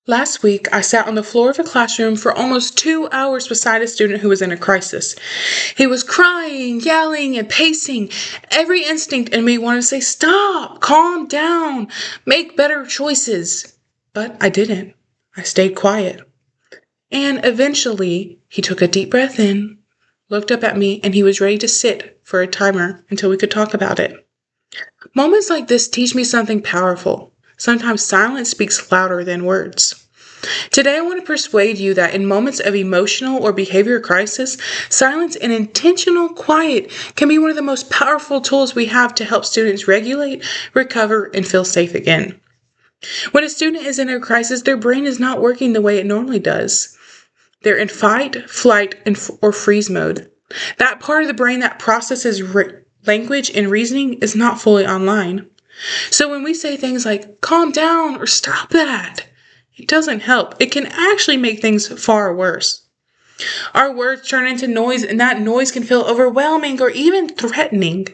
Last week, I sat on the floor of a classroom for almost 2 hours beside a student who was in a crisis. He was crying, yelling, and pacing. Every instinct in me wanted to say, "Stop, calm down, make better choices." But I didn't. I stayed quiet. And eventually, he took a deep breath in, looked up at me, and he was ready to sit for a timer until we could talk about it. Moments like this teach me something powerful. Sometimes silence speaks louder than words. Today, I want to persuade you that in moments of emotional or behavior crisis, silence and intentional quiet can be one of the most powerful tools we have to help students regulate, recover, and feel safe again. When a student is in a crisis, their brain is not working the way it normally does. They're in fight, flight, or freeze mode. That part of the brain that processes language and reasoning is not fully online. So when we say things like, "calm down," or "stop that," it doesn't help. It can actually make things far worse. Our words turn into noise, and that noise can feel overwhelming or even threatening.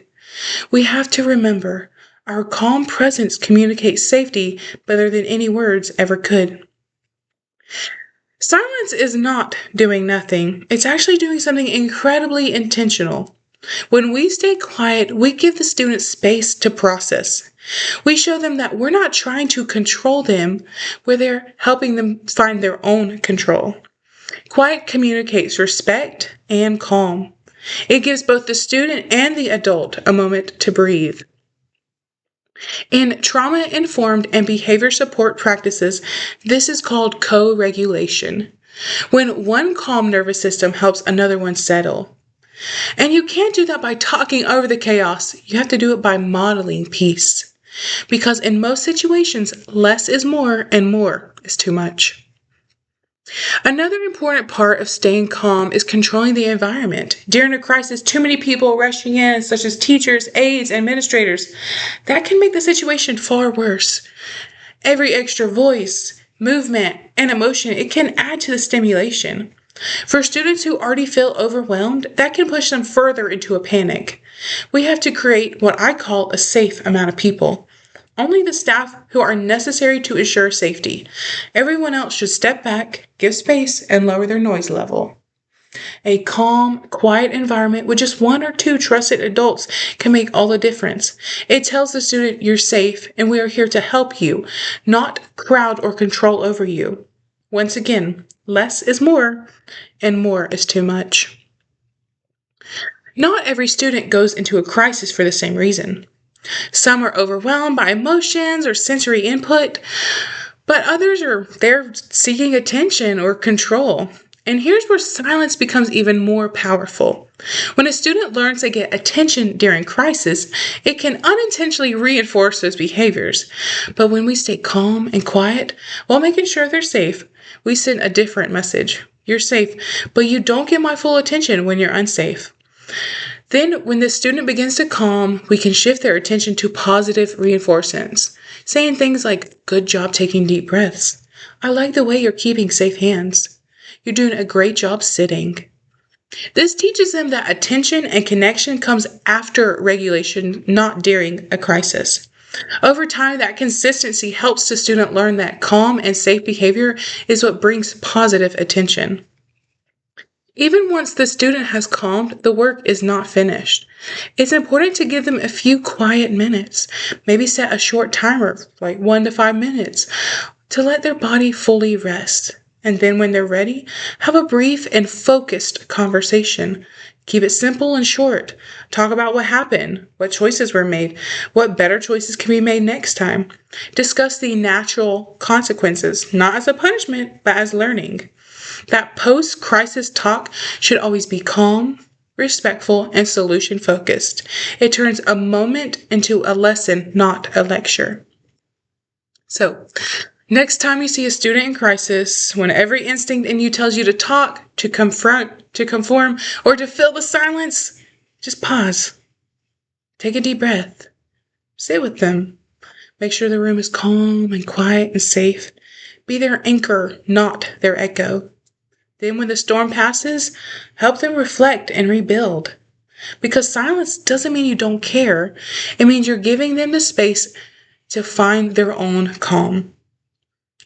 We have to remember our calm presence communicates safety better than any words ever could. Silence is not doing nothing. It's actually doing something incredibly intentional. When we stay quiet, we give the students space to process. We show them that we're not trying to control them, we're there helping them find their own control. Quiet communicates respect and calm. It gives both the student and the adult a moment to breathe. In trauma-informed and behavior support practices, this is called co-regulation, when one calm nervous system helps another one settle. And you can't do that by talking over the chaos. You have to do it by modeling peace. Because in most situations, less is more and more is too much. Another important part of staying calm is controlling the environment. During a crisis, too many people rushing in, such as teachers, aides, administrators, that can make the situation far worse. Every extra voice, movement, and emotion, it can add to the stimulation. For students who already feel overwhelmed, that can push them further into a panic. We have to create what I call a safe amount of people. Only the staff who are necessary to ensure safety. Everyone else should step back, give space, and lower their noise level. A calm, quiet environment with just one or two trusted adults can make all the difference. It tells the student you're safe and we are here to help you, not crowd or control over you. Once again, less is more and more is too much. Not every student goes into a crisis for the same reason. Some are overwhelmed by emotions or sensory input, but others are there seeking attention or control. And here's where silence becomes even more powerful. When a student learns to get attention during crisis, it can unintentionally reinforce those behaviors. But when we stay calm and quiet while making sure they're safe, we send a different message. You're safe, but you don't get my full attention when you're unsafe. Then, when the student begins to calm, we can shift their attention to positive reinforcements, saying things like, "Good job taking deep breaths. I like the way you're keeping safe hands. You're doing a great job sitting." This teaches them that attention and connection comes after regulation, not during a crisis. Over time, that consistency helps the student learn that calm and safe behavior is what brings positive attention. Even once the student has calmed, the work is not finished. It's important to give them a few quiet minutes, maybe set a short timer, like 1 to 5 minutes, to let their body fully rest. And then when they're ready, have a brief and focused conversation. Keep it simple and short. Talk about what happened, what choices were made, what better choices can be made next time. Discuss the natural consequences, not as a punishment, but as learning. That post-crisis talk should always be calm, respectful, and solution-focused. It turns a moment into a lesson, not a lecture. So, next time you see a student in crisis, when every instinct in you tells you to talk, to confront, to conform, or to fill the silence, just pause. Take a deep breath. Sit with them. Make sure the room is calm and quiet and safe. Be their anchor, not their echo. Then when the storm passes, help them reflect and rebuild. Because silence doesn't mean you don't care. It means you're giving them the space to find their own calm.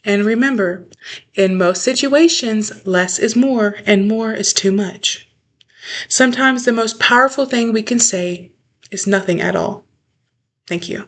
And remember, in most situations, less is more and more is too much. Sometimes the most powerful thing we can say is nothing at all. Thank you.